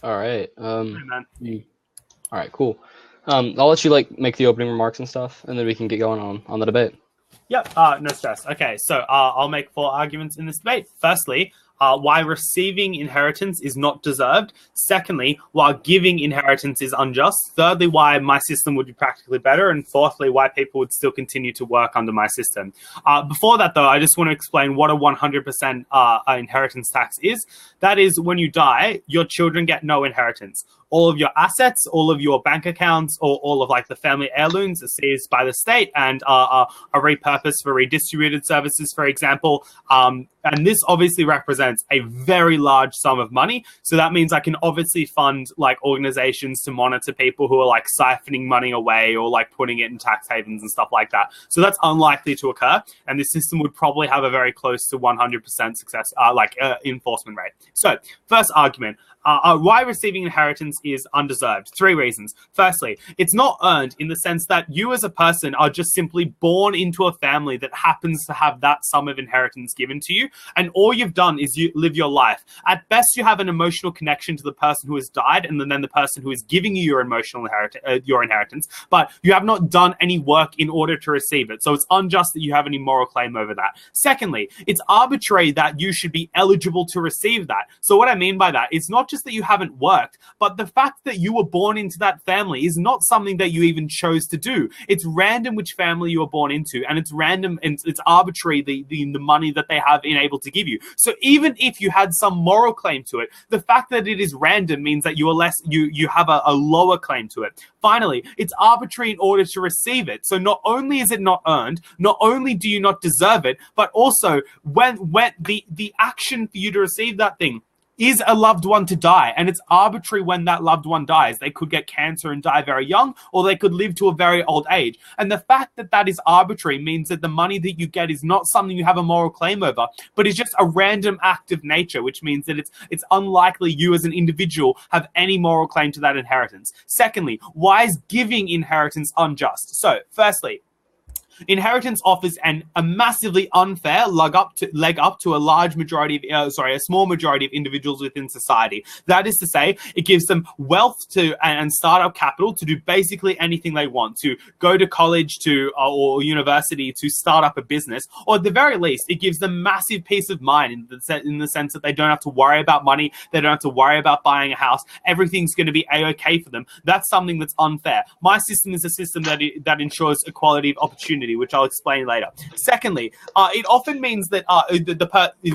All right. Hey, man. All right. Cool. I'll let you make the opening remarks and stuff, and then we can get going on the debate. Yep, no stress. Okay, so I'll make four arguments in this debate. Firstly, why receiving inheritance is not deserved. Secondly, why giving inheritance is unjust. Thirdly, why my system would be practically better. And fourthly, why people would still continue to work under my system. Before that, though, I just want to explain what a 100% inheritance tax is. That is, when you die, your children get no inheritance. All of your assets, all of your bank accounts, or all of the family heirlooms are seized by the state and are repurposed for redistributed services, for example. And this obviously represents a very large sum of money. So that means I can obviously fund organizations to monitor people who are siphoning money away or putting it in tax havens and stuff like that. So that's unlikely to occur. And this system would probably have a very close to 100% success, enforcement rate. So first argument. Why receiving inheritance is undeserved. 3 reasons. Firstly, it's not earned in the sense that you as a person are just simply born into a family that happens to have that sum of inheritance given to you, and all you've done is you live your life. At best, you have an emotional connection to the person who has died and then the person who is giving you your inheritance, but you have not done any work in order to receive it. So it's unjust that you have any moral claim over that. Secondly, it's arbitrary that you should be eligible to receive that. So what I mean by that, it's not just that you haven't worked, but the fact that you were born into that family is not something that you even chose to do. It's random which family you were born into, and it's random and it's arbitrary the money that they have been able to give you. So even if you had some moral claim to it, the fact that it is random means that you have a lower claim to it. Finally, it's arbitrary in order to receive it. So not only is it not earned, not only do you not deserve it, but also when the action for you to receive that thing is a loved one to die, and it's arbitrary when that loved one dies. They could get cancer and die very young, or they could live to a very old age. And the fact that that is arbitrary means that the money that you get is not something you have a moral claim over, but is just a random act of nature, which means that it's unlikely you as an individual have any moral claim to that inheritance. Secondly, why is giving inheritance unjust? So, firstly, inheritance offers a massively unfair leg up to a small majority of individuals within society. That is to say, it gives them wealth and startup capital to do basically anything they want, to go to college or university to start up a business, or at the very least, it gives them massive peace of mind in the sense that they don't have to worry about money, they don't have to worry about buying a house. Everything's going to be a-okay for them. That's something that's unfair. My system is a system that ensures equality of opportunity, which I'll explain later. Secondly, it often means that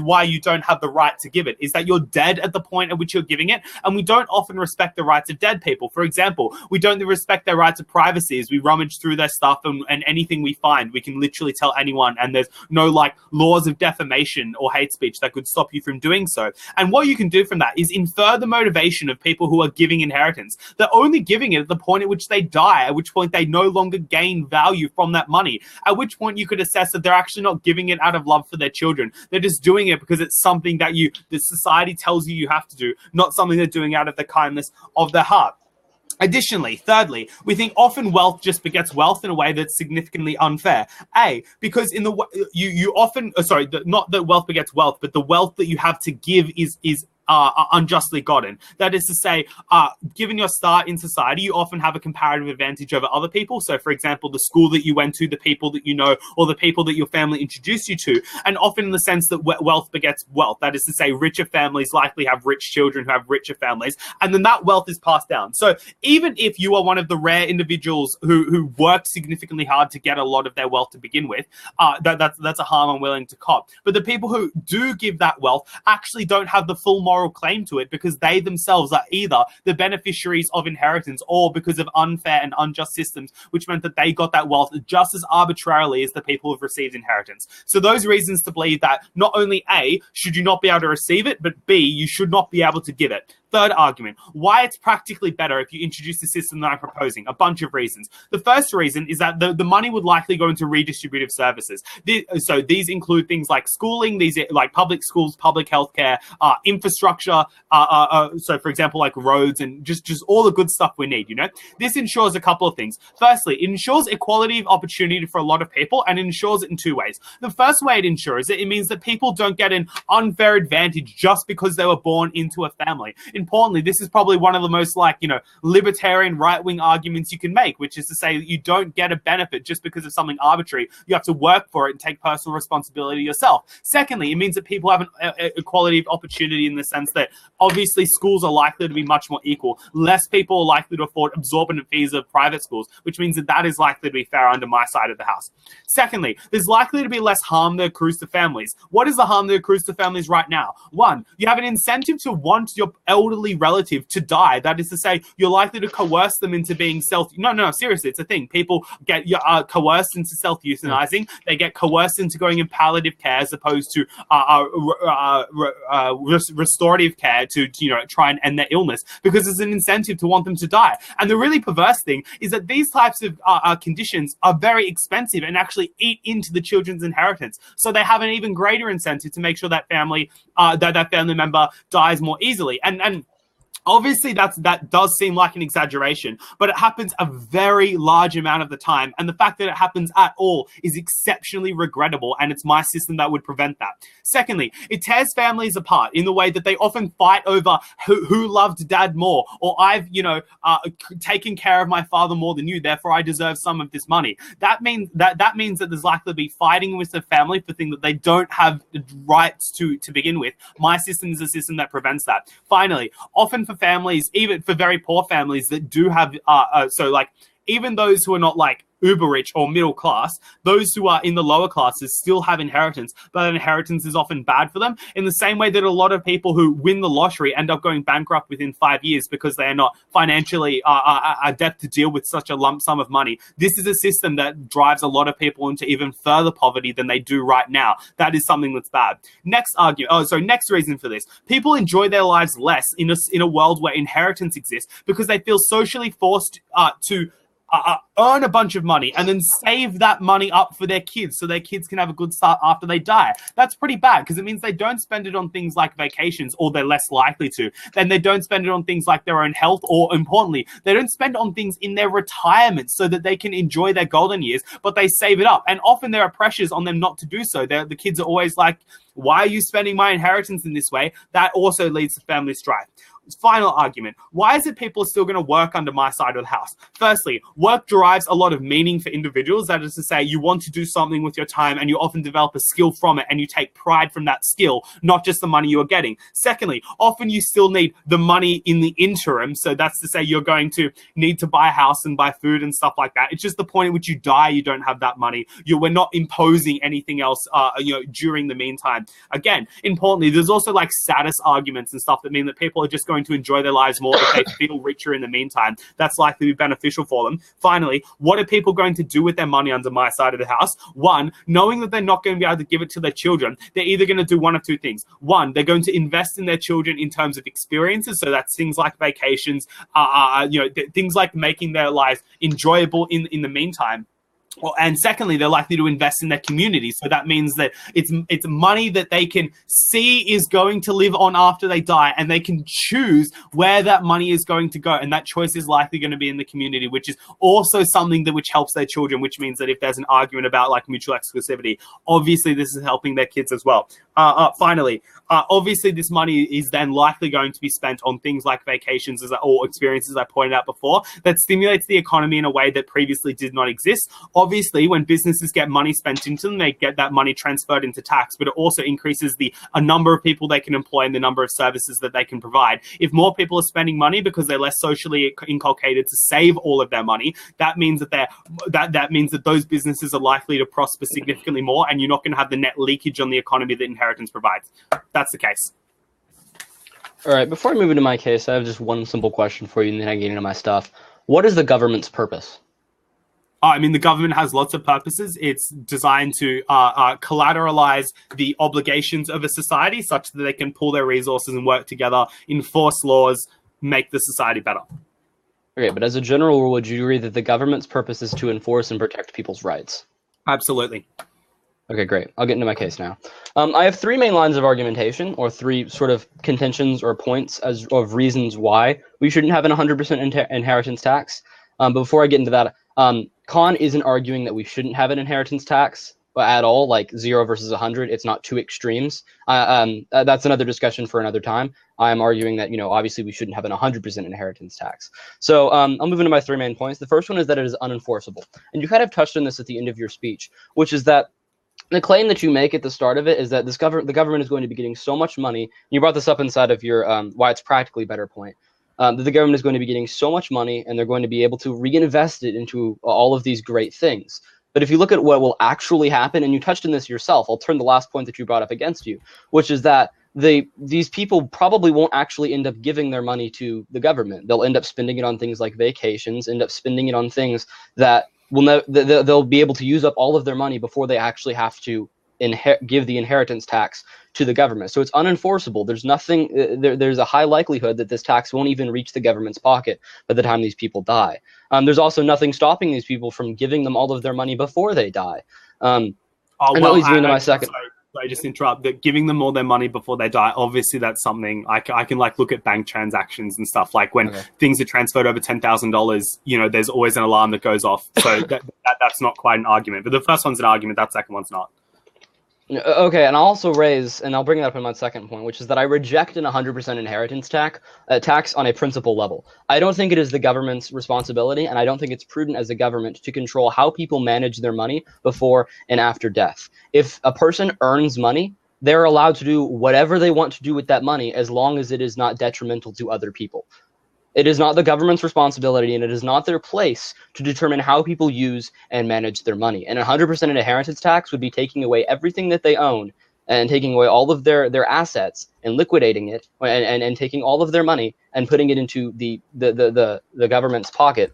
why you don't have the right to give it is that you're dead at the point at which you're giving it, and we don't often respect the rights of dead people. For example, we don't respect their rights of privacy as we rummage through their stuff, and anything we find, we can literally tell anyone, and there's no laws of defamation or hate speech that could stop you from doing so. And what you can do from that is infer the motivation of people who are giving inheritance. They're only giving it at the point at which they die, at which point they no longer gain value from that money. At which point you could assess that they're actually not giving it out of love for their children. They're just doing it because it's something that the society tells you have to do, not something they're doing out of the kindness of their heart. Additionally, thirdly, we think often wealth just begets wealth in a way that's significantly unfair. Because you often, not that wealth begets wealth, but the wealth that you have to give is unjustly gotten. That is to say, given your start in society, you often have a comparative advantage over other people. So, for example, the school that you went to, the people that you know, or the people that your family introduced you to, and often in the sense that wealth begets wealth. That is to say, richer families likely have rich children who have richer families, and then that wealth is passed down. So even if you are one of the rare individuals who worked significantly hard to get a lot of their wealth to begin with, that's a harm I'm willing to cop. But the people who do give that wealth actually don't have the full moral claim to it because they themselves are either the beneficiaries of inheritance or because of unfair and unjust systems, which meant that they got that wealth just as arbitrarily as the people who've received inheritance. So those reasons to believe that not only A, should you not be able to receive it, but B, you should not be able to give it. Third argument, why it's practically better if you introduce the system that I'm proposing. A bunch of reasons. The first reason is that the money would likely go into redistributive services. So these include things like schooling, these like public schools, public healthcare, infrastructure. So for example, like roads and just all the good stuff we need, you know? This ensures a couple of things. Firstly, it ensures equality of opportunity for a lot of people, and it ensures it in 2 ways. The first way it ensures it means that people don't get an unfair advantage just because they were born into a family. In importantly, this is probably one of the most libertarian right-wing arguments you can make, which is to say that you don't get a benefit just because of something arbitrary. You have to work for it and take personal responsibility yourself. Secondly, it means that people have an equality of opportunity in the sense that obviously schools are likely to be much more equal. Less people are likely to afford exorbitant fees of private schools, which means that is likely to be fair under my side of the house. Secondly, there's likely to be less harm that accrues to families. What is the harm that accrues to families right now? One, you have an incentive to want your elderly relative to die. That is to say, you're likely to coerce them into being No, seriously, it's a thing. People get coerced into self-euthanizing. They get coerced into going in palliative care as opposed to restorative care to try and end their illness, because there's an incentive to want them to die. And the really perverse thing is that these types of conditions are very expensive and actually eat into the children's inheritance. So they have an even greater incentive to make sure that family member dies more easily. And obviously, that does seem like an exaggeration, but it happens a very large amount of the time. And the fact that it happens at all is exceptionally regrettable, and it's my system that would prevent that. Secondly, it tears families apart in the way that they often fight over who loved dad more, or I've, taken care of my father more than you, therefore I deserve some of this money. That means that there's likely to be fighting with the family for things that they don't have the rights to begin with. My system is a system that prevents that. Finally, often for families, even for very poor families that do have, even those who are not uber rich or middle class, those who are in the lower classes still have inheritance, but inheritance is often bad for them, in the same way that a lot of people who win the lottery end up going bankrupt within 5 years because they are not financially adept to deal with such a lump sum of money. This is a system that drives a lot of people into even further poverty than they do right now. That is something that's bad. Next reason for this. People enjoy their lives less in a world where inheritance exists because they feel socially forced to earn a bunch of money and then save that money up for their kids so their kids can have a good start after they die. That's pretty bad because it means they don't spend it on things like vacations, or they're less likely to. Then they don't spend it on things like their own health, or importantly, they don't spend it on things in their retirement so that they can enjoy their golden years, but they save it up. And often there are pressures on them not to do so. The kids are always like, why are you spending my inheritance in this way? That also leads to family strife. Final argument. Why is it people are still going to work under my side of the house? Firstly, work derives a lot of meaning for individuals. That is to say, you want to do something with your time and you often develop a skill from it and you take pride from that skill, not just the money you are getting. Secondly, often you still need the money in the interim. So that's to say you're going to need to buy a house and buy food and stuff like that. It's just the point at which you die, you don't have that money. We're not imposing anything else during the meantime. Again, importantly, there's also status arguments and stuff that mean that people are just going to enjoy their lives more if they feel richer in the meantime. That's likely to be beneficial for them. Finally, what are people going to do with their money under my side of the house? One, knowing that they're not going to be able to give it to their children, they're either going to do one of two things. One, they're going to invest in their children in terms of experiences, so that's things like vacations, things like making their lives enjoyable in the meantime. Well, and secondly, they're likely to invest in their community. So that means that it's money that they can see is going to live on after they die, and they can choose where that money is going to go. And that choice is likely going to be in the community, which is also something which helps their children, which means that if there's an argument about mutual exclusivity, obviously this is helping their kids as well. Finally, obviously this money is then likely going to be spent on things like vacations or experiences I pointed out before that stimulates the economy in a way that previously did not exist. Obviously, when businesses get money spent into them, they get that money transferred into tax, but it also increases a number of people they can employ and the number of services that they can provide. If more people are spending money because they're less socially inculcated to save all of their money, that means that means that those businesses are likely to prosper significantly more, and you're not going to have the net leakage on the economy that inheritance provides. That's the case. All right, before I move into my case, I have just one simple question for you, and then I get into my stuff. What is the government's purpose? The government has lots of purposes. It's designed to collateralize the obligations of a society such that they can pool their resources and work together, enforce laws, make the society better. Okay, but as a general rule, would you agree that the government's purpose is to enforce and protect people's rights? Absolutely. Okay, great. I'll get into my case now. I have three main lines of argumentation, or three sort of contentions or points of reasons why we shouldn't have an 100% inheritance tax. But before I get into that, Khan isn't arguing that we shouldn't have an inheritance tax. at all, like 0 versus 100. It's not two extremes. That's another discussion for another time. I'm arguing that, obviously we shouldn't have an 100% inheritance tax. So I'll move into my three main points. The first one is that it is unenforceable. And you kind of touched on this at the end of your speech, which is that the claim that you make at the start of it is that the government is going to be getting so much money. You brought this up inside of your why it's practically better point. That the government is going to be getting so much money, and they're going to be able to reinvest it into all of these great things. But if you look at what will actually happen, and you touched on this yourself, I'll turn the last point that you brought up against you, which is that these people probably won't actually end up giving their money to the government. They'll end up spending it on things like vacations, end up spending it on things that they'll be able to use up all of their money before they actually have to give the inheritance tax to the government. So it's unenforceable. There's nothing. There's a high likelihood that this tax won't even reach the government's pocket by the time these people die. There's also nothing stopping these people from giving them all of their money before they die. And that leads me into my second. Sorry, just interrupt. That giving them all their money before they die. Obviously, that's something I can like look at bank transactions and stuff. Like when things are transferred over $10,000, there's always an alarm that goes off. So that's not quite an argument. But the first one's an argument. That second one's not. Okay, and I'll also raise, and I'll bring that up in my second point, which is that I reject an 100% inheritance tax on a principal level. I don't think it is the government's responsibility, and I don't think it's prudent as a government to control how people manage their money before and after death. If a person earns money, they're allowed to do whatever they want to do with that money as long as it is not detrimental to other people. It is not the government's responsibility, and it is not their place to determine how people use and manage their money. And 100% inheritance tax would be taking away everything that they own and taking away all of their assets and liquidating it and taking all of their money and putting it into the government's pocket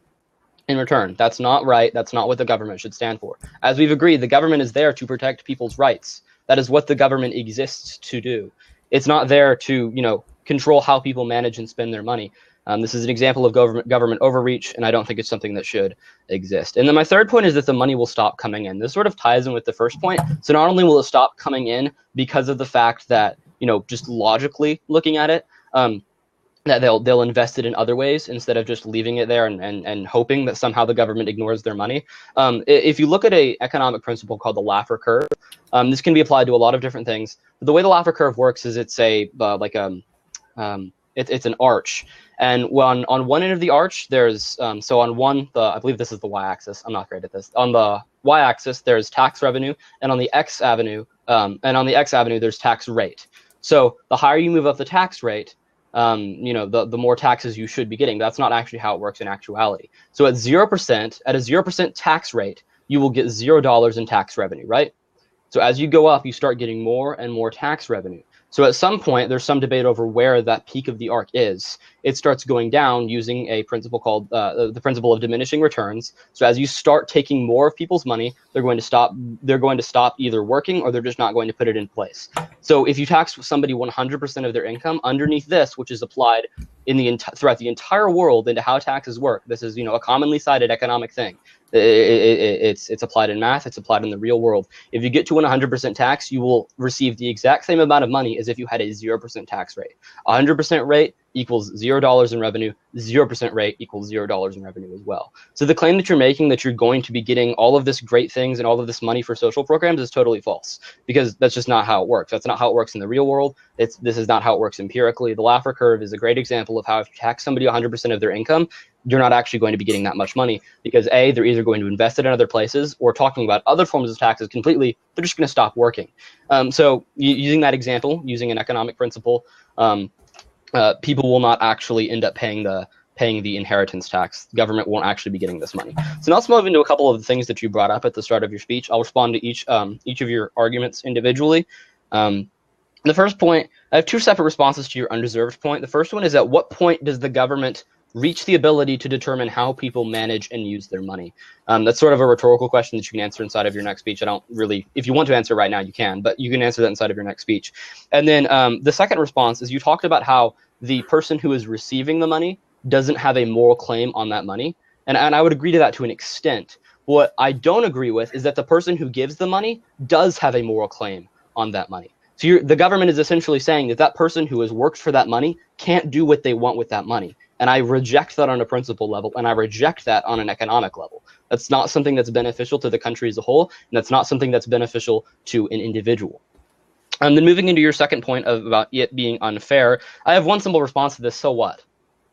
in return. That's not right. That's not what the government should stand for. As we've agreed, the government is there to protect people's rights. That is what the government exists to do. It's not there to, control how people manage and spend their money. This is an example of government overreach, and I don't think it's something that should exist. And then my third point is that the money will stop coming in. This sort of ties in with the first point. So not only will it stop coming in because of the fact that, just logically looking at it, that they'll invest it in other ways instead of just leaving it there and hoping that somehow the government ignores their money. If you look at an economic principle called the Laffer curve, this can be applied to a lot of different things. But the way the Laffer curve works is it's it's an arch. And on one end of the arch, there's I believe this is the y-axis. I'm not great at this. On the y-axis, there's tax revenue, and on the x-avenue, there's tax rate. So the higher you move up the tax rate, the more taxes you should be getting. That's not actually how it works in actuality. So at 0% tax rate, you will get $0 in tax revenue, right? So as you go up, you start getting more and more tax revenue. So at some point, there's some debate over where that peak of the arc is. It starts going down using a principle called the principle of diminishing returns. So as you start taking more of people's money, they're going to stop either working, or they're just not going to put it in place. So if you tax somebody 100% of their income, underneath this, which is applied throughout the entire world into how taxes work, this is a commonly cited economic thing. It's applied in math. It's applied in the real world. If you get to 100% tax, you will receive the exact same amount of money as if you had a 0% tax rate. 100% rate equals $0 in revenue. 0% rate equals $0 in revenue as well. So the claim that you're making that you're going to be getting all of this great things and all of this money for social programs is totally false, because that's just not how it works. That's not how it works in the real world. This is not how it works empirically. The Laffer curve is a great example of how if you tax somebody 100% of their income, you're not actually going to be getting that much money, because A, they're either going to invest it in other places, or talking about other forms of taxes completely, they're just going to stop working. So using that example, using an economic principle, people will not actually end up paying the inheritance tax. The government won't actually be getting this money. So now let's move into a couple of the things that you brought up at the start of your speech. I'll respond to each of your arguments individually. The first point, I have two separate responses to your undeserved point. The first one is, at what point does the government reach the ability to determine how people manage and use their money? That's sort of a rhetorical question that you can answer inside of your next speech. If you want to answer right now, you can, but you can answer that inside of your next speech. And then the second response is, you talked about how the person who is receiving the money doesn't have a moral claim on that money. And I would agree to that to an extent. What I don't agree with is that the person who gives the money does have a moral claim on that money. So the government is essentially saying that person who has worked for that money can't do what they want with that money. And I reject that on a principle level, and I reject that on an economic level. That's not something that's beneficial to the country as a whole, and that's not something that's beneficial to an individual. And then moving into your second point about it being unfair, I have one simple response to this: so what?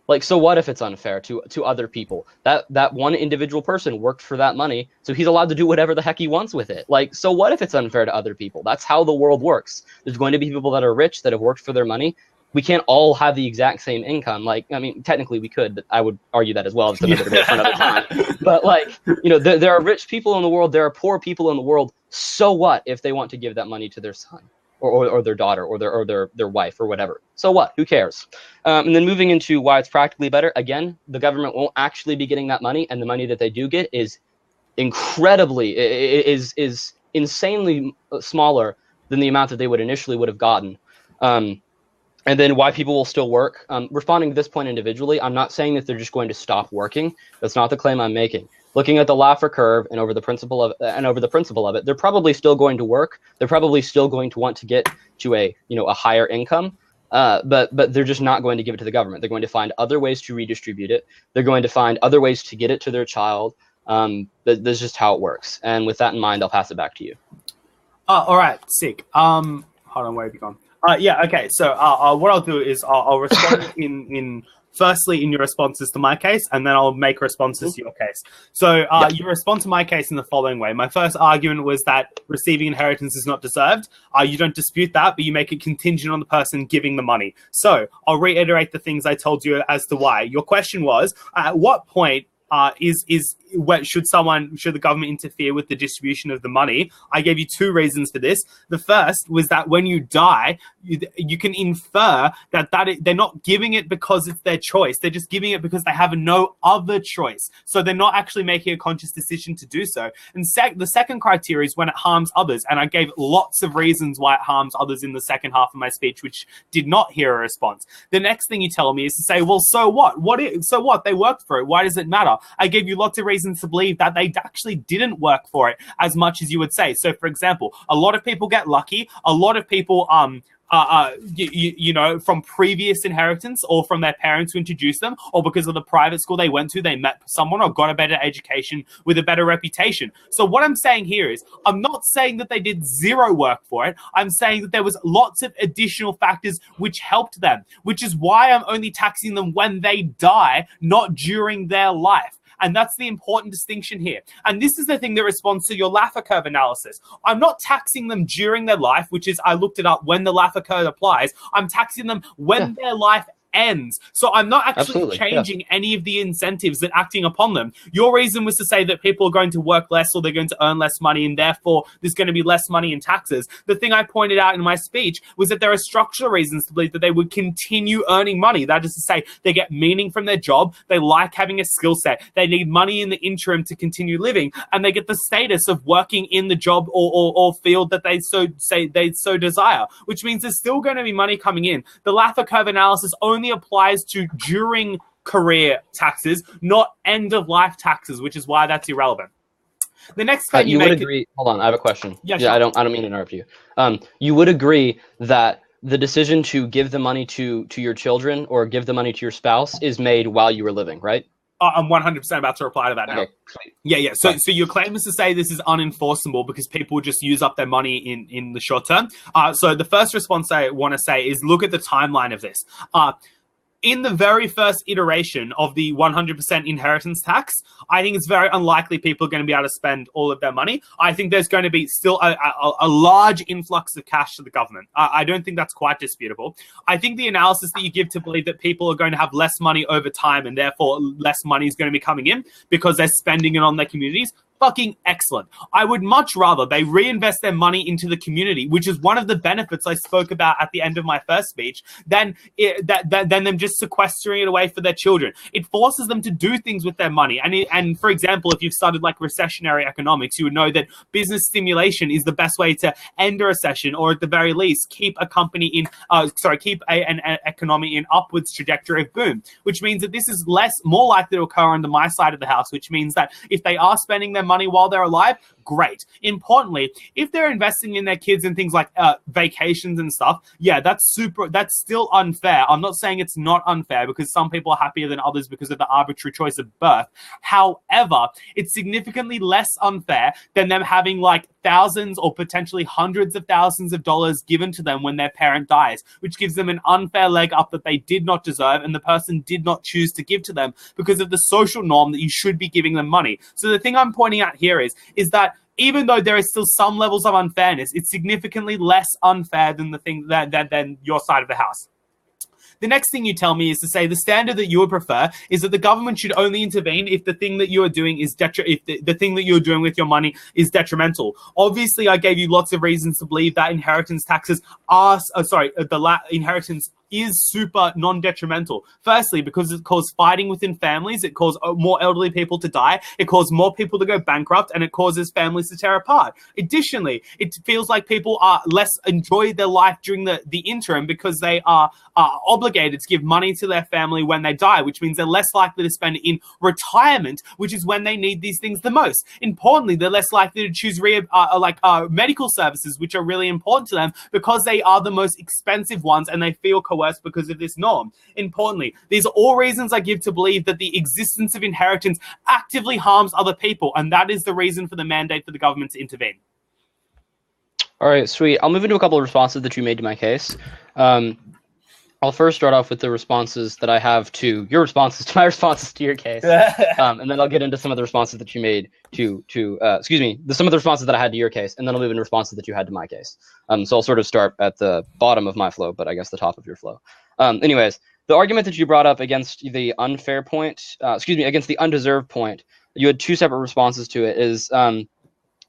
Like, so what if it's unfair to other people? That one individual person worked for that money, so he's allowed to do whatever the heck he wants with it. Like, so what if it's unfair to other people? That's how the world works. There's going to be people that are rich that have worked for their money. We can't all have the exact same income. Like, I mean, technically we could, but I would argue that as well. It's another debate for another time. But like, you know, there are rich people in the world. There are poor people in the world. So what if they want to give that money to their son? Or their daughter or their wife or whatever. So what? Who cares? And then moving into why it's practically better. Again, the government won't actually be getting that money, and the money that they do get is incredibly is insanely smaller than the amount that they would have gotten. And then why people will still work. Responding to this point individually, I'm not saying that they're just going to stop working. That's not the claim I'm making. Looking at the Laffer curve and over the principle of it, they're probably still going to work. They're probably still going to want to get to a higher income, but they're just not going to give it to the government. They're going to find other ways to redistribute it. They're going to find other ways to get it to their child. That's just how it works. And with that in mind, I'll pass it back to you. All right, sick. Hold on, where have you gone? Yeah, okay. So what I'll do is I'll respond firstly in your responses to my case, and then I'll make responses to your case. So you respond to my case in the following way. My first argument was that receiving inheritance is not deserved. You don't dispute that, but you make it contingent on the person giving the money. So I'll reiterate the things I told you as to why. Your question was, at what point should the government interfere with the distribution of the money? I gave you two reasons for this. The first was that when you die, you can infer that they're not giving it because it's their choice. They're just giving it because they have no other choice. So they're not actually making a conscious decision to do so. And the second criteria is when it harms others. And I gave lots of reasons why it harms others in the second half of my speech, which did not hear a response. The next thing you tell me is to say, well, so what? So what? They worked for it. Why does it matter? I gave you lots of reasons to believe that they actually didn't work for it as much as you would say. So, for example, a lot of people get lucky. A lot of people, from previous inheritance or from their parents who introduced them, or because of the private school they went to, they met someone or got a better education with a better reputation. So what I'm saying here is, I'm not saying that they did zero work for it. I'm saying that there was lots of additional factors which helped them, which is why I'm only taxing them when they die, not during their life. And that's the important distinction here. And this is the thing that responds to your Laffer curve analysis. I'm not taxing them during their life, which is, I looked it up, when the Laffer curve applies. I'm taxing them when their life ends. So I'm not actually changing any of the incentives that acting upon them. Your reason was to say that people are going to work less or they're going to earn less money, and therefore there's going to be less money in taxes. The thing I pointed out in my speech was that there are structural reasons to believe that they would continue earning money. That is to say, they get meaning from their job, they like having a skill set, they need money in the interim to continue living, and they get the status of working in the job or field that they so desire, which means there's still going to be money coming in. The Laffer curve analysis only applies to during career taxes, not end of life taxes, which is why that's irrelevant. The next claim you would agree. Hold on, I have a question. Yeah, sure. I don't mean to interrupt you. You would agree that the decision to give the money to your children or give the money to your spouse is made while you were living, right? I'm 100% about to reply to that now. Okay. Yeah. So your claim is to say this is unenforceable because people just use up their money in the short term. So the first response I want to say is look at the timeline of this. In the very first iteration of the 100% inheritance tax, I think it's very unlikely people are going to be able to spend all of their money. I think there's going to be still a large influx of cash to the government. I don't think that's quite disputable. I think the analysis that you give to believe that people are going to have less money over time and therefore less money is going to be coming in because they're spending it on their communities, fucking excellent. I would much rather they reinvest their money into the community, which is one of the benefits I spoke about at the end of my first speech, than them just sequestering it away for their children. It forces them to do things with their money. And for example, if you've studied like recessionary economics, you would know that business stimulation is the best way to end a recession, or at the very least, keep a company in, keep an economy in upwards trajectory of boom, which means that this is more likely to occur under my side of the house, which means that if they are spending their money while they're alive, great. Importantly, if they're investing in their kids in things like vacations and stuff, yeah, that's still unfair. I'm not saying it's not unfair, because some people are happier than others because of the arbitrary choice of birth. However, it's significantly less unfair than them having like thousands or potentially hundreds of thousands of dollars given to them when their parent dies, which gives them an unfair leg up that they did not deserve and the person did not choose to give to them because of the social norm that you should be giving them money. So the thing I'm pointing out here is that even though there is still some levels of unfairness, it's significantly less unfair than the thing than your side of the house. The next thing you tell me is to say the standard that you would prefer is that the government should only intervene if the thing that you are doing is if the thing that you're doing with your money is detrimental. Obviously, I gave you lots of reasons to believe that inheritance taxes are inheritance is super non-detrimental. Firstly, because it caused fighting within families, it caused more elderly people to die, it caused more people to go bankrupt, and it causes families to tear apart. Additionally, it feels like people are less enjoy their life during the interim because they are obligated to give money to their family when they die, which means they're less likely to spend it in retirement, which is when they need these things the most. Importantly, they're less likely to choose medical services, which are really important to them because they are the most expensive ones and they feel coerced because of this norm. Importantly, these are all reasons I give to believe that the existence of inheritance actively harms other people, and that is the reason for the mandate for the government to intervene. All right, sweet. I'll move into a couple of responses that you made to my case. I'll first start off with the responses that I have to your responses to my responses to your case, and then I'll get into some of the responses that you made some of the responses that I had to your case, and then I'll move into responses that you had to my case. So I'll sort of start at the bottom of my flow, but I guess the top of your flow. Anyways, the argument that you brought up against the unfair point, against the undeserved point, you had two separate responses to it.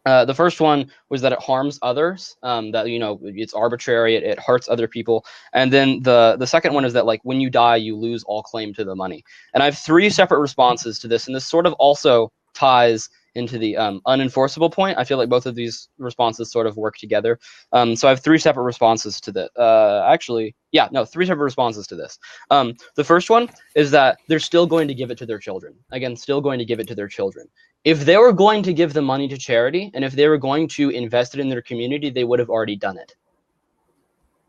The first one was that it harms others, that, it's arbitrary, it hurts other people. And then the second one is that, like, when you die, you lose all claim to the money. And I have three separate responses to this, and this sort of also ties into the unenforceable point. I feel like both of these responses sort of work together. So I have three separate responses to this. Three separate responses to this. The first one is that they're still going to give it to their children. Again, still going to give it to their children. If they were going to give the money to charity, and if they were going to invest it in their community, they would have already done it.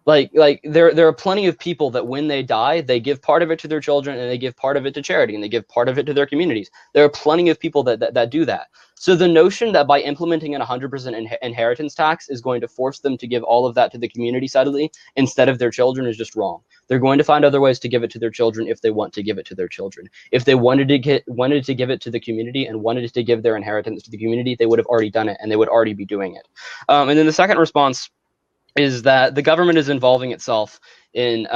Like there are plenty of people that when they die, they give part of it to their children, and they give part of it to charity, and they give part of it to their communities. There are plenty of people that do that. So the notion that by implementing an 100% inheritance tax is going to force them to give all of that to the community suddenly instead of their children is just wrong. They're going to find other ways to give it to their children if they want to give it to their children. If they wanted to give it to the community and wanted to give their inheritance to the community, they would have already done it, and they would already be doing it. And then the second response is that the government is involving itself in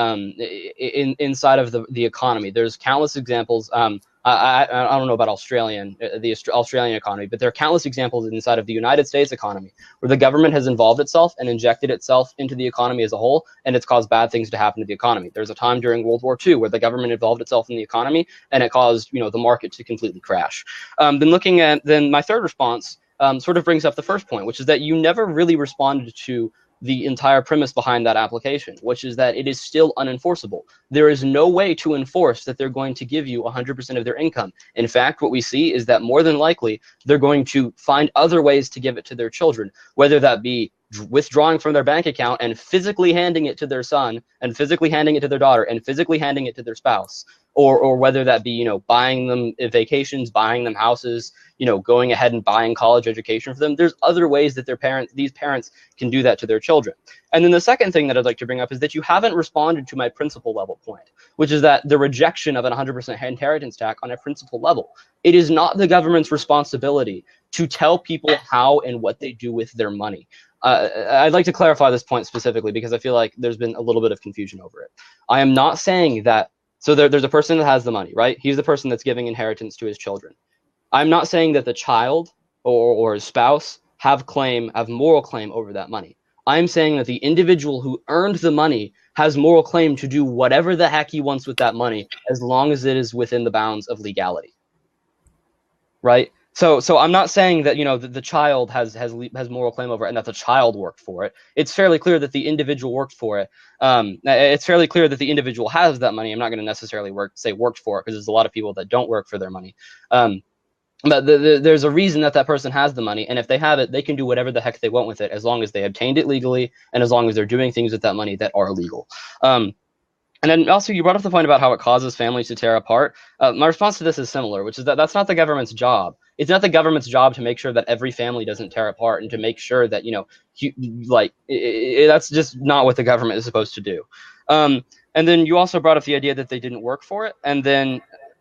inside of the economy. There's countless examples. I don't know about the Australian economy, but there are countless examples inside of the United States economy where the government has involved itself and injected itself into the economy as a whole, and it's caused bad things to happen to the economy. There's a time during World War II where the government involved itself in the economy, and it caused the market to completely crash. Then my third response sort of brings up the first point, which is that you never really responded to the entire premise behind that application, which is that it is still unenforceable. There is no way to enforce that they're going to give you 100% of their income. In fact, what we see is that more than likely, they're going to find other ways to give it to their children, whether that be withdrawing from their bank account and physically handing it to their son, and physically handing it to their daughter, and physically handing it to their spouse, or whether that be buying them vacations, buying them houses, going ahead and buying college education for them. There's other ways that these parents can do that to their children. And then the second thing that I'd like to bring up is that you haven't responded to my principle level point, which is that the rejection of an 100% inheritance tax on a principle level. It is not the government's responsibility to tell people how and what they do with their money. I'd like to clarify this point specifically because I feel like there's been a little bit of confusion over it. I am not saying that. So there's a person that has the money, right? He's the person that's giving inheritance to his children. I'm not saying that the child or his spouse have moral claim over that money. I'm saying that the individual who earned the money has moral claim to do whatever the heck he wants with that money, as long as it is within the bounds of legality, right? So I'm not saying that the child has moral claim over it and that the child worked for it. It's fairly clear that the individual worked for it. It's fairly clear that the individual has that money. I'm not going to necessarily say worked for it because there's a lot of people that don't work for their money. But there's a reason that that person has the money, and if they have it, they can do whatever the heck they want with it, as long as they obtained it legally, and as long as they're doing things with that money that are legal. And then also, you brought up the point about how it causes families to tear apart. My response to this is similar, which is that that's not the government's job. It's not the government's job to make sure that every family doesn't tear apart and to make sure that, that's just not what the government is supposed to do. And then you also brought up the idea that they didn't work for it. And then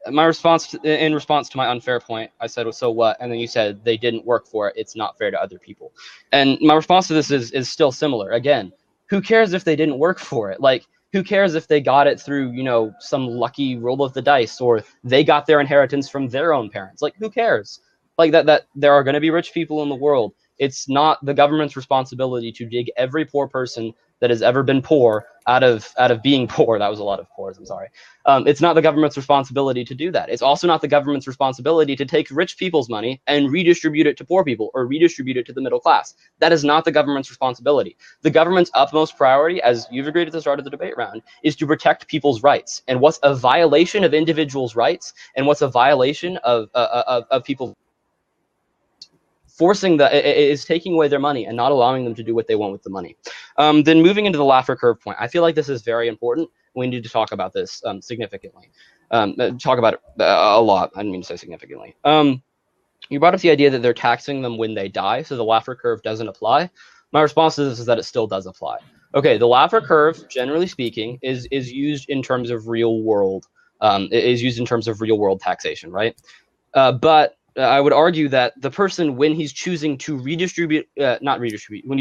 my response, in response to my unfair point, I said, well, so what? And then you said they didn't work for it. It's not fair to other people. And my response to this is still similar. Again, who cares if they didn't work for it? Like, who cares if they got it through, some lucky roll of the dice, or they got their inheritance from their own parents? Like, who cares? Like, that there are going to be rich people in the world. It's not the government's responsibility to dig every poor person that has ever been poor out of being poor. That was a lot of poors, I'm sorry. It's not the government's responsibility to do that. It's also not the government's responsibility to take rich people's money and redistribute it to poor people or redistribute it to the middle class. That is not the government's responsibility. The government's utmost priority, as you've agreed at the start of the debate round, is to protect people's rights. And what's a violation of individuals' rights, and what's a violation of people's is taking away their money and not allowing them to do what they want with the money. Then moving into the Laffer curve point, I feel like this is very important. We need to talk about this significantly. Talk about it a lot. I didn't mean to say significantly. You brought up the idea that they're taxing them when they die, so the Laffer curve doesn't apply. My response to this is that it still does apply. Okay, the Laffer curve, generally speaking, is used in terms of real world. Is used in terms of real world taxation, right? But I would argue that the person, when he's choosing to when he's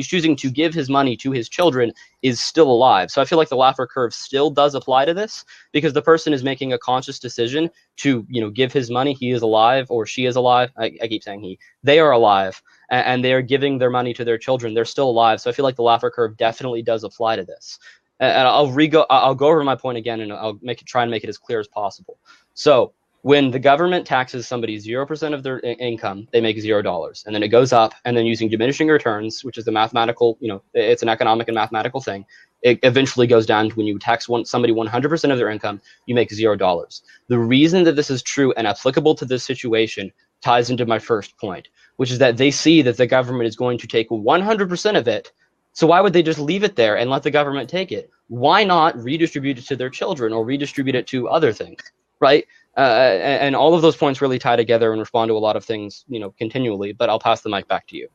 choosing to give his money to his children, is still alive. So I feel like the Laffer curve still does apply to this, because the person is making a conscious decision to, give his money. He is alive, or she is alive. I keep saying he. They are alive, and they are giving their money to their children. They're still alive. So I feel like the Laffer curve definitely does apply to this. And I'll go over my point again, and I'll try and make it as clear as possible. So when the government taxes somebody 0% of their income, they make $0. And then it goes up, and then using diminishing returns, which is a mathematical, it's an economic and mathematical thing, it eventually goes down to when you tax somebody 100% of their income, you make $0. The reason that this is true and applicable to this situation ties into my first point, which is that they see that the government is going to take 100% of it. So why would they just leave it there and let the government take it? Why not redistribute it to their children or redistribute it to other things, right? And all of those points really tie together and respond to a lot of things, continually. But I'll pass the mic back to you.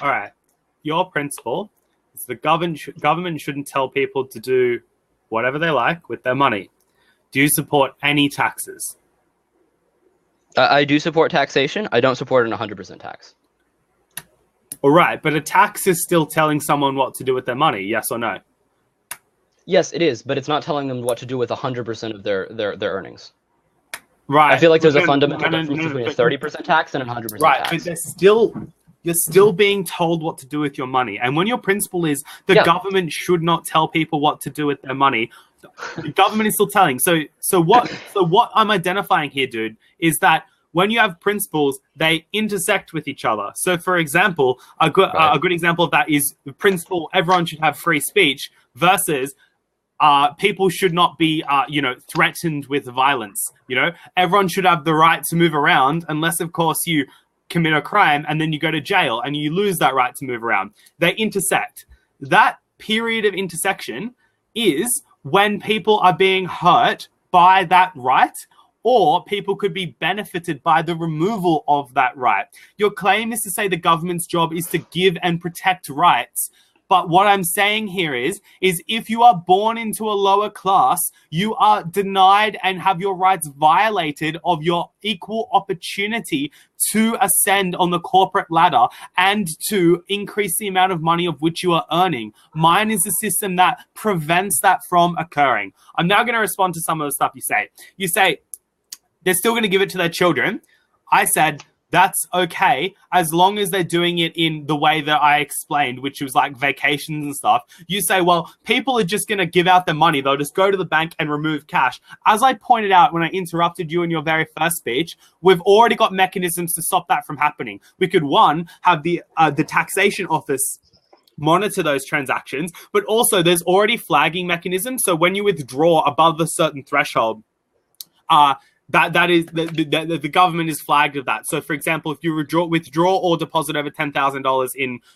All right. Your principle is the government shouldn't tell people to do whatever they like with their money. Do you support any taxes? I do support taxation. I don't support an 100% tax. All right, but a tax is still telling someone what to do with their money, yes or no? Yes, it is, but it's not telling them what to do with 100% of their earnings. Right. I feel like there's a fundamental difference between a 30% tax and a 100% tax. Right, but you're still being told what to do with your money. And when your principle is the government should not tell people what to do with their money, the government is still telling. So what I'm identifying here, dude, is that when you have principles, they intersect with each other. So, for example, a good example of that is the principle everyone should have free speech versus people should not be, threatened with violence. Everyone should have the right to move around, unless, of course, you commit a crime and then you go to jail and you lose that right to move around. They intersect. That period of intersection is when people are being hurt by that right, or people could be benefited by the removal of that right. Your claim is to say the government's job is to give and protect rights. But what I'm saying here is if you are born into a lower class, you are denied and have your rights violated of your equal opportunity to ascend on the corporate ladder and to increase the amount of money of which you are earning. Mine is a system that prevents that from occurring. I'm now going to respond to some of the stuff you say. You say they're still going to give it to their children. I said, that's okay, as long as they're doing it in the way that I explained, which was like vacations and stuff. You say, well, people are just going to give out their money. They'll just go to the bank and remove cash. As I pointed out when I interrupted you in your very first speech, we've already got mechanisms to stop that from happening. We could, one, have the taxation office monitor those transactions, but also there's already flagging mechanisms. So when you withdraw above a certain threshold, That is the government is flagged of that. So, for example, if you withdraw or deposit over $10,000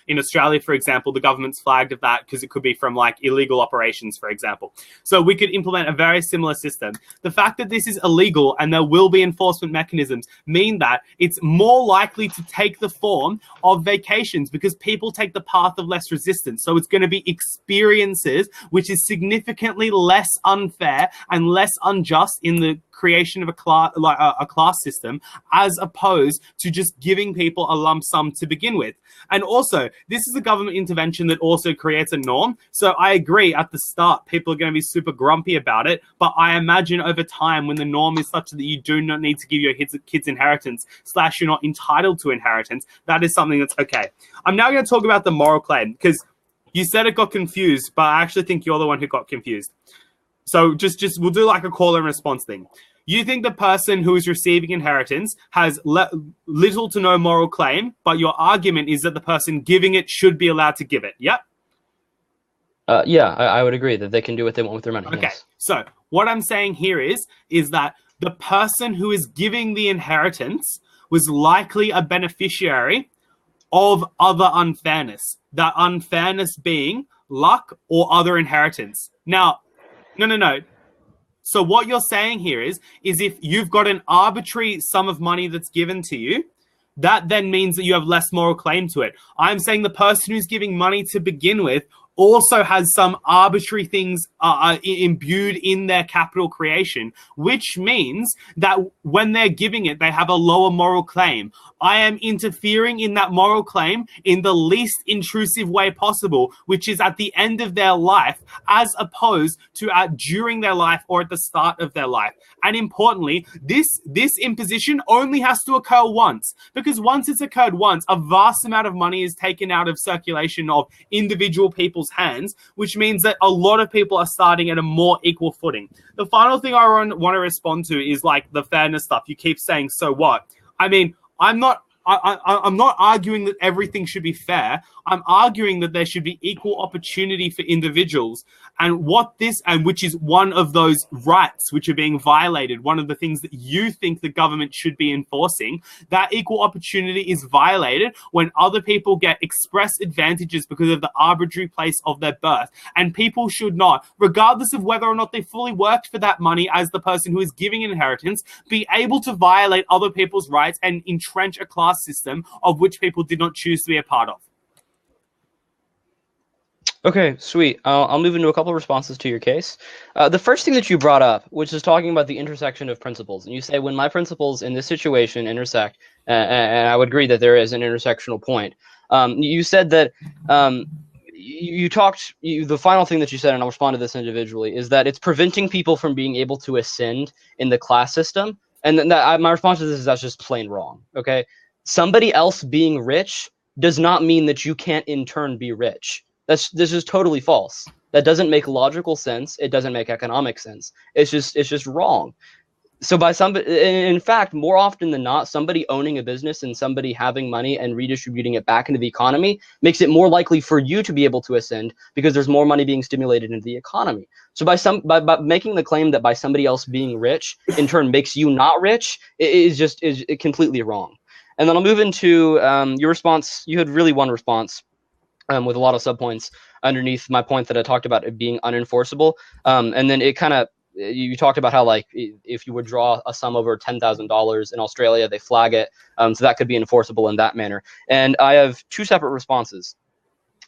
in Australia, for example, the government's flagged of that because it could be from like illegal operations, for example. So we could implement a very similar system. The fact that this is illegal and there will be enforcement mechanisms mean that it's more likely to take the form of vacations because people take the path of less resistance. So it's going to be experiences, which is significantly less unfair and less unjust in the creation of a class system, as opposed to just giving people a lump sum to begin with. And also, this is a government intervention that also creates a norm. So I agree at the start, people are going to be super grumpy about it. But I imagine over time, when the norm is such that you do not need to give your kids inheritance, / you're not entitled to inheritance, that is something that's okay. I'm now going to talk about the moral claim, because you said it got confused, but I actually think you're the one who got confused. So just we'll do like a call and response thing. You think the person who is receiving inheritance has little to no moral claim, but your argument is that the person giving it should be allowed to give it. Yep? Yeah, I would agree that they can do what they want with their money. Okay, yes. So what I'm saying here is that the person who is giving the inheritance was likely a beneficiary of other unfairness. That unfairness being luck or other inheritance. Now, no. So what you're saying here is if you've got an arbitrary sum of money that's given to you, that then means that you have less moral claim to it. I'm saying the person who's giving money to begin with also has some arbitrary things imbued in their capital creation, which means that when they're giving it, they have a lower moral claim. I am interfering in that moral claim in the least intrusive way possible, which is at the end of their life, as opposed to during their life or at the start of their life. And importantly, this imposition only has to occur once, because once it's occurred once, a vast amount of money is taken out of circulation of individual people's hands, which means that a lot of people are starting at a more equal footing. The final thing I want to respond to is like the fairness stuff. You keep saying, so what? I mean, I'm not arguing that everything should be fair. I'm arguing that there should be equal opportunity for individuals. And which is one of those rights which are being violated, one of the things that you think the government should be enforcing, that equal opportunity is violated when other people get express advantages because of the arbitrary place of their birth. And people should not, regardless of whether or not they fully worked for that money as the person who is giving inheritance, be able to violate other people's rights and entrench a class system of which people did not choose to be a part of. Okay, sweet. I'll move into a couple of responses to your case. The first thing that you brought up, which is talking about the intersection of principles, and you say when my principles in this situation intersect, and I would agree that there is an intersectional point. You said that the final thing that you said, and I'll respond to this individually, is that it's preventing people from being able to ascend in the class system. And then my response to this is that's just plain wrong. Okay, somebody else being rich does not mean that you can't in turn be rich. This is totally false. That doesn't make logical sense. It doesn't make economic sense. It's just wrong. So in fact, more often than not, somebody owning a business and somebody having money and redistributing it back into the economy makes it more likely for you to be able to ascend because there's more money being stimulated into the economy. So by making the claim that by somebody else being rich in turn makes you not rich is completely wrong. And then I'll move into your response. You had really one response. With a lot of subpoints underneath my point that I talked about it being unenforceable. And then it kind of, you talked about how like if you would draw a sum over $10,000 in Australia, they flag it. So that could be enforceable in that manner. And I have two separate responses.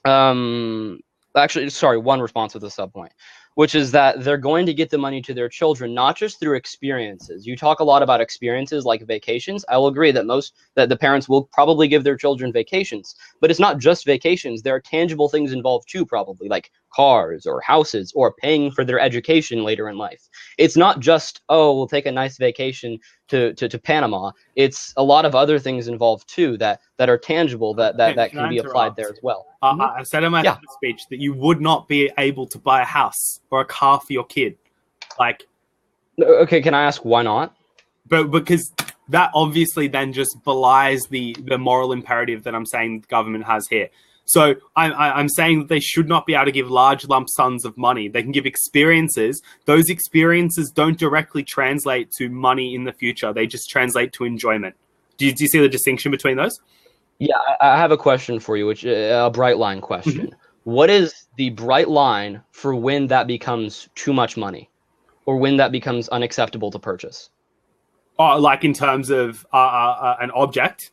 One response with a subpoint, which is that they're going to get the money to their children, not just through experiences. You talk a lot about experiences like vacations. I will agree that that the parents will probably give their children vacations, but it's not just vacations. There are tangible things involved too, probably like cars or houses or paying for their education later in life. It's not just, oh, we'll take a nice vacation to Panama. It's a lot of other things involved too that are tangible that can be applied there as well. I said in my speech that you would not be able to buy a house or a car for your kid. Okay, can I ask why not? But because that obviously then just belies the moral imperative that I'm saying the government has here. So I'm saying that they should not be able to give large lump sums of money. They can give experiences. Those experiences don't directly translate to money in the future. They just translate to enjoyment. Do you see the distinction between those? Yeah, I have a question for you, which a bright line question. What is the bright line for when that becomes too much money, or when that becomes unacceptable to purchase? Oh, like in terms of an object,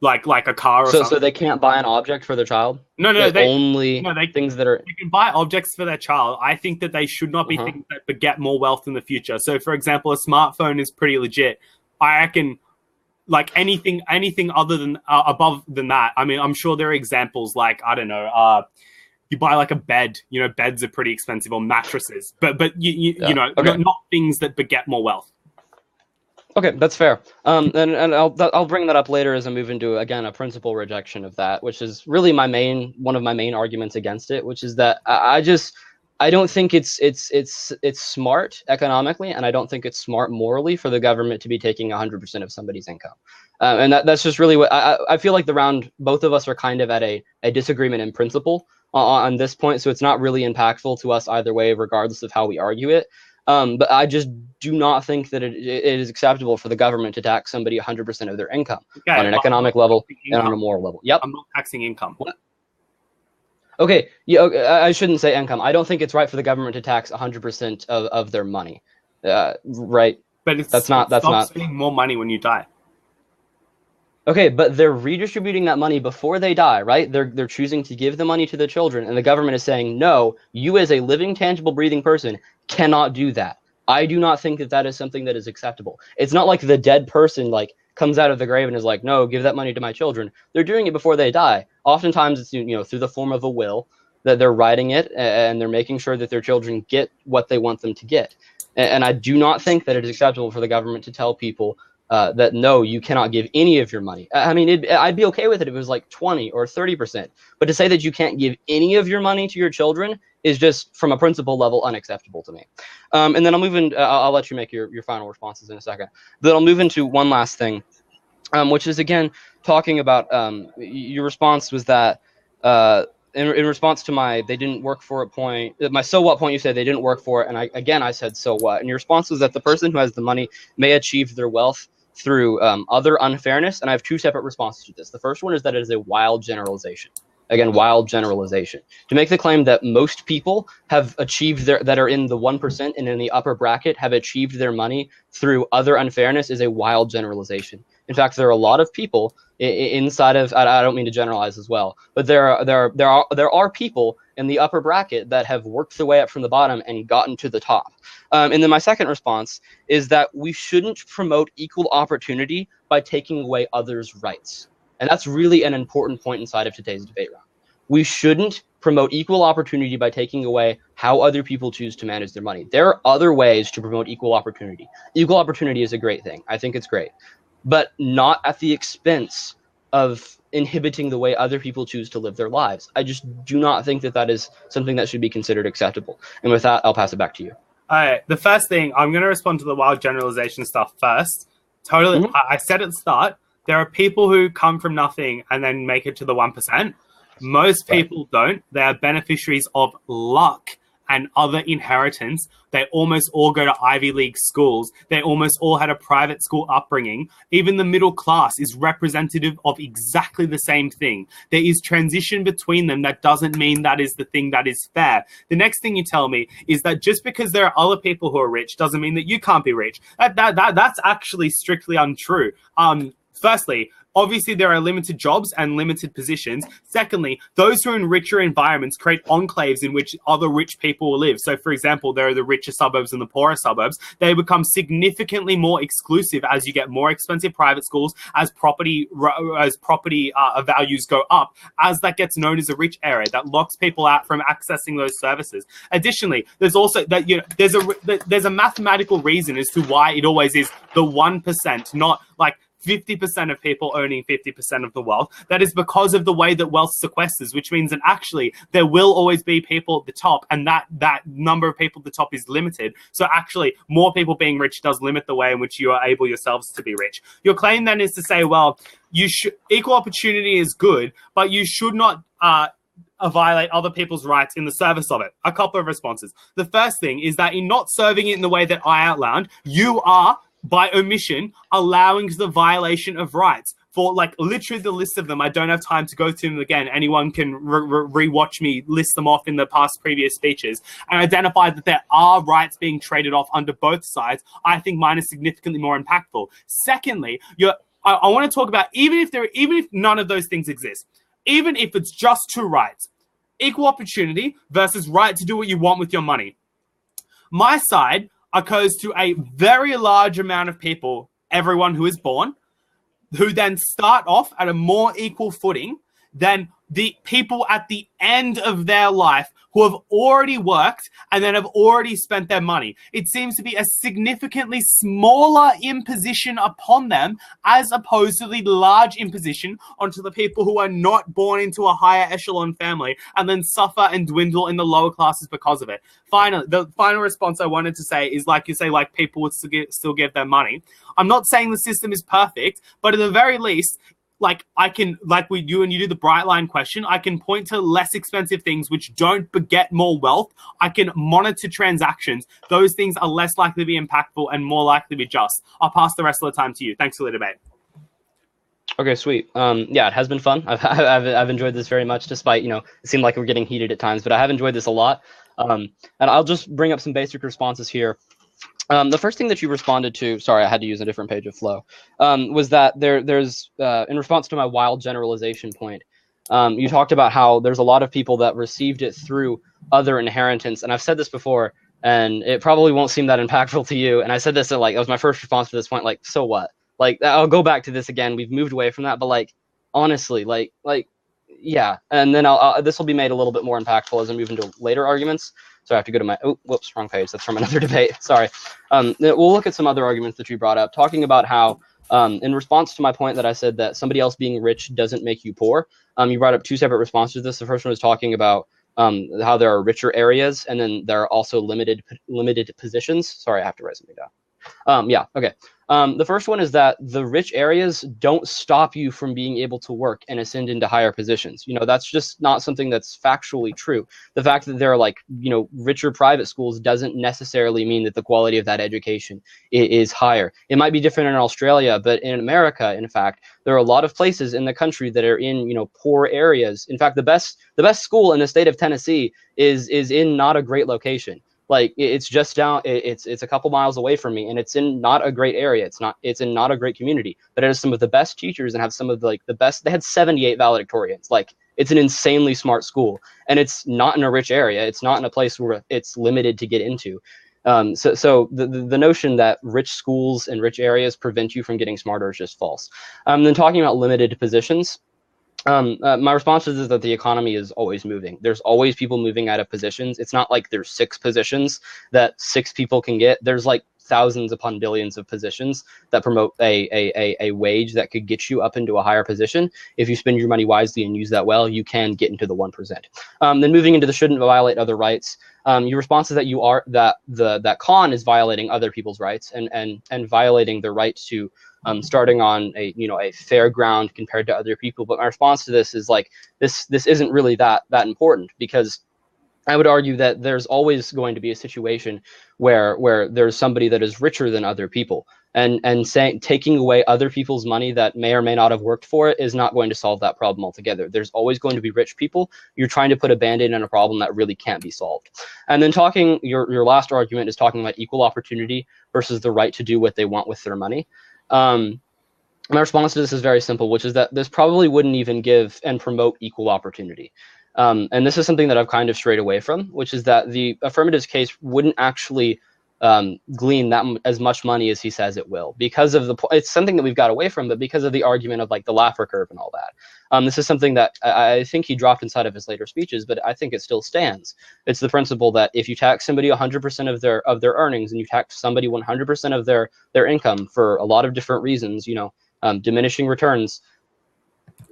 like a car or something. So they can't buy an object for their child? No, They things that are. They can buy objects for their child. I think that they should not be things that beget more wealth in the future. So, for example, a smartphone is pretty legit. I reckon, like anything other than above than that. I mean, I'm sure there are examples like, I don't know, you buy like a bed. You know, beds are pretty expensive, or mattresses. But you know, not things that beget more wealth. Okay, that's fair. And I'll bring that up later as I move into, again, a principal rejection of that, which is really one of my main arguments against it, which is that I don't think it's smart economically, and I don't think it's smart morally for the government to be taking 100% of somebody's income. And that's just really what I feel like both of us are kind of at a disagreement in principle on this point, so it's not really impactful to us either way, regardless of how we argue it. But I just do not think that it is acceptable for the government to tax somebody 100% of their income on an economic level and on a moral level. Yep. I'm not taxing income. What? Okay, yeah, I shouldn't say income. I don't think it's right for the government to tax 100% of their money, right? But that's not spending more money when you die. Okay, but they're redistributing that money before they die, right? They're choosing to give the money to the children, and the government is saying, no, you as a living, tangible, breathing person cannot do that. I do not think that is something that is acceptable. It's not like the dead person comes out of the grave and is like, no, give that money to my children. They're doing it before they die. Oftentimes it's through the form of a will that they're writing it, and they're making sure that their children get what they want them to get. And I do not think that it is acceptable for the government to tell people that no, you cannot give any of your money. I mean, I'd be okay with it if it was like 20 or 30%, but to say that you can't give any of your money to your children is just, from a principle level, unacceptable to me. And then I'll move in. I'll let you make your final responses in a second. Then I'll move into one last thing, which is again talking about your response was that in response to my they didn't work for it point, my so what point, you said they didn't work for it, and I said so what, and your response was that the person who has the money may achieve their wealth through other unfairness, and I have two separate responses to this. The first one is that it is a wild generalization. Again, wild generalization. To make the claim that most people have achieved that are in the 1% and in the upper bracket have achieved their money through other unfairness is a wild generalization. In fact, there are a lot of people inside of, I don't mean to generalize as well, but there are people in the upper bracket that have worked their way up from the bottom and gotten to the top. And then my second response is that we shouldn't promote equal opportunity by taking away others' rights. And that's really an important point inside of today's debate round. We shouldn't promote equal opportunity by taking away how other people choose to manage their money. There are other ways to promote equal opportunity. Equal opportunity is a great thing. I think it's great. But not at the expense of inhibiting the way other people choose to live their lives. I just do not think that is something that should be considered acceptable. And with that, I'll pass it back to you. All right. The first thing, I'm going to respond to the wild generalization stuff first. Totally. Mm-hmm. I said at the start, there are people who come from nothing and then make it to the 1%. Most people don't. They are beneficiaries of luck and other inheritance. They almost all go to Ivy League schools. They almost all had a private school upbringing. Even the middle class is representative of exactly the same thing. There is transition between them. That doesn't mean that is the thing that is fair. The next thing you tell me is that just because there are other people who are rich doesn't mean that you can't be rich. That's actually strictly untrue. Firstly, obviously, there are limited jobs and limited positions. Secondly, those who are in richer environments create enclaves in which other rich people will live. So, for example, there are the richer suburbs and the poorer suburbs. They become significantly more exclusive as you get more expensive private schools, as property values go up, as that gets known as a rich area that locks people out from accessing those services. Additionally, there's also that there's a mathematical reason as to why it always is the 1%, not like 50% of people owning 50% of the wealth. That is because of the way that wealth sequesters, which means that actually there will always be people at the top, and that number of people at the top is limited. So actually, more people being rich does limit the way in which you are able yourselves to be rich. Your claim then is to say, well, equal opportunity is good, but you should not violate other people's rights in the service of it. A couple of responses. The first thing is that in not serving it in the way that I outlined, you are, by omission, allowing the violation of rights. For like literally the list of them, I don't have time to go through them again. Anyone can rewatch me list them off in the past previous speeches and identify that there are rights being traded off under both sides. I think mine is significantly more impactful. Secondly, I want to talk about even if none of those things exist, even if it's just two rights, equal opportunity versus right to do what you want with your money. My side occurs to a very large amount of people, everyone who is born, who then start off at a more equal footing than the people at the end of their life who have already worked and then have already spent their money. It seems to be a significantly smaller imposition upon them as opposed to the large imposition onto the people who are not born into a higher echelon family and then suffer and dwindle in the lower classes because of it. Finally, the final response I wanted to say is, like you say, like people would still give their money. I'm not saying the system is perfect, but at the very least, like I can, like we do, and you do the bright line question, I can point to less expensive things which don't beget more wealth. I can monitor transactions. Those things are less likely to be impactful and more likely to be just. I'll pass the rest of the time to you. Thanks for the debate. Okay, sweet. Yeah, it has been fun. I've enjoyed this very much, despite, it seemed like we're getting heated at times, but I have enjoyed this a lot. And I'll just bring up some basic responses here. The first thing that you responded to, sorry, I had to use a different page of Flow, was that there's in response to my wild generalization point, you talked about how there's a lot of people that received it through other inheritance. And I've said this before, and it probably won't seem that impactful to you. And I said this at, that was my first response to this point, so what? I'll go back to this again. We've moved away from that, but honestly, yeah. And then this will be made a little bit more impactful as I move into later arguments. So I have to go to my, whoops, wrong page. That's from another debate. Sorry. We'll look at some other arguments that you brought up, talking about how, in response to my point that I said that somebody else being rich doesn't make you poor, you brought up two separate responses to this. The first one was talking about how there are richer areas, and then there are also limited positions. Sorry, I have to write something down. Yeah, okay. The first one is that the rich areas don't stop you from being able to work and ascend into higher positions. That's just not something that's factually true. The fact that there are richer private schools doesn't necessarily mean that the quality of that education is higher. It might be different in Australia, but in America, in fact, there are a lot of places in the country that are in, poor areas. In fact, the best school in the state of Tennessee is in not a great location. It's just down, it's a couple miles away from me, and it's in not a great area. It's in not a great community, but it has some of the best teachers and have some of the best. They had 78 valedictorians. It's an insanely smart school, and it's not in a rich area. It's not in a place where it's limited to get into. So the notion that rich schools and rich areas prevent you from getting smarter is just false. Then talking about limited positions. My response is that the economy is always moving. There's always people moving out of positions. It's not like there's 6 positions that 6 people can get. There's thousands upon billions of positions that promote a wage that could get you up into a higher position. If you spend your money wisely and use that well, you can get into the 1%. Then moving into the shouldn't violate other rights. Your response is that that Khan is violating other people's rights and violating the right to starting on a fair ground compared to other people. But my response to this is this isn't really that important, because I would argue that there's always going to be a situation where there's somebody that is richer than other people, and taking away other people's money that may or may not have worked for it is not going to solve that problem altogether. There's always going to be rich people. You're trying to put a band-aid on a problem that really can't be solved. And then your last argument is talking about equal opportunity versus the right to do what they want with their money. My response to this is very simple, which is that this probably wouldn't even give and promote equal opportunity. And this is something that I've kind of strayed away from, which is that the affirmative case wouldn't actually glean as much money as he says it will, because of it's something that we've got away from, but because of the argument of the Laffer curve and all that. This is something that I think he dropped inside of his later speeches, but I think it still stands. It's the principle that if you tax somebody 100% of their earnings, and you tax somebody 100% of their income for a lot of different reasons, diminishing returns,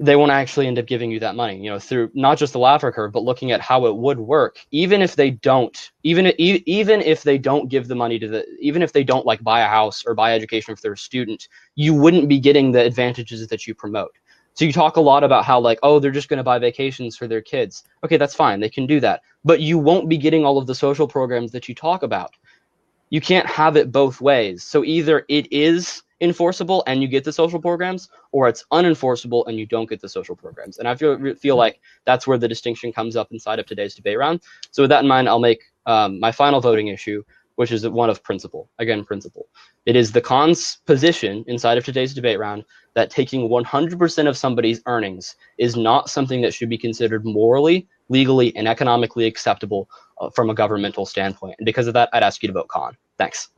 they won't actually end up giving you that money, through not just the Laffer curve, but looking at how it would work. Even if they don't give the money even if they don't like buy a house or buy education for their student, you wouldn't be getting the advantages that you promote. So you talk a lot about how like, oh, they're just going to buy vacations for their kids. Okay, that's fine. They can do that. But you won't be getting all of the social programs that you talk about. You can't have it both ways. So either it is enforceable and you get the social programs, or it's unenforceable and you don't get the social programs. And I feel like that's where the distinction comes up inside of today's debate round. So with that in mind, I'll make my final voting issue, which is one of principle. Again, principle. It is the con's position inside of today's debate round that taking 100% of somebody's earnings is not something that should be considered morally, legally, and economically acceptable from a governmental standpoint. And because of that, I'd ask you to vote con. Thanks.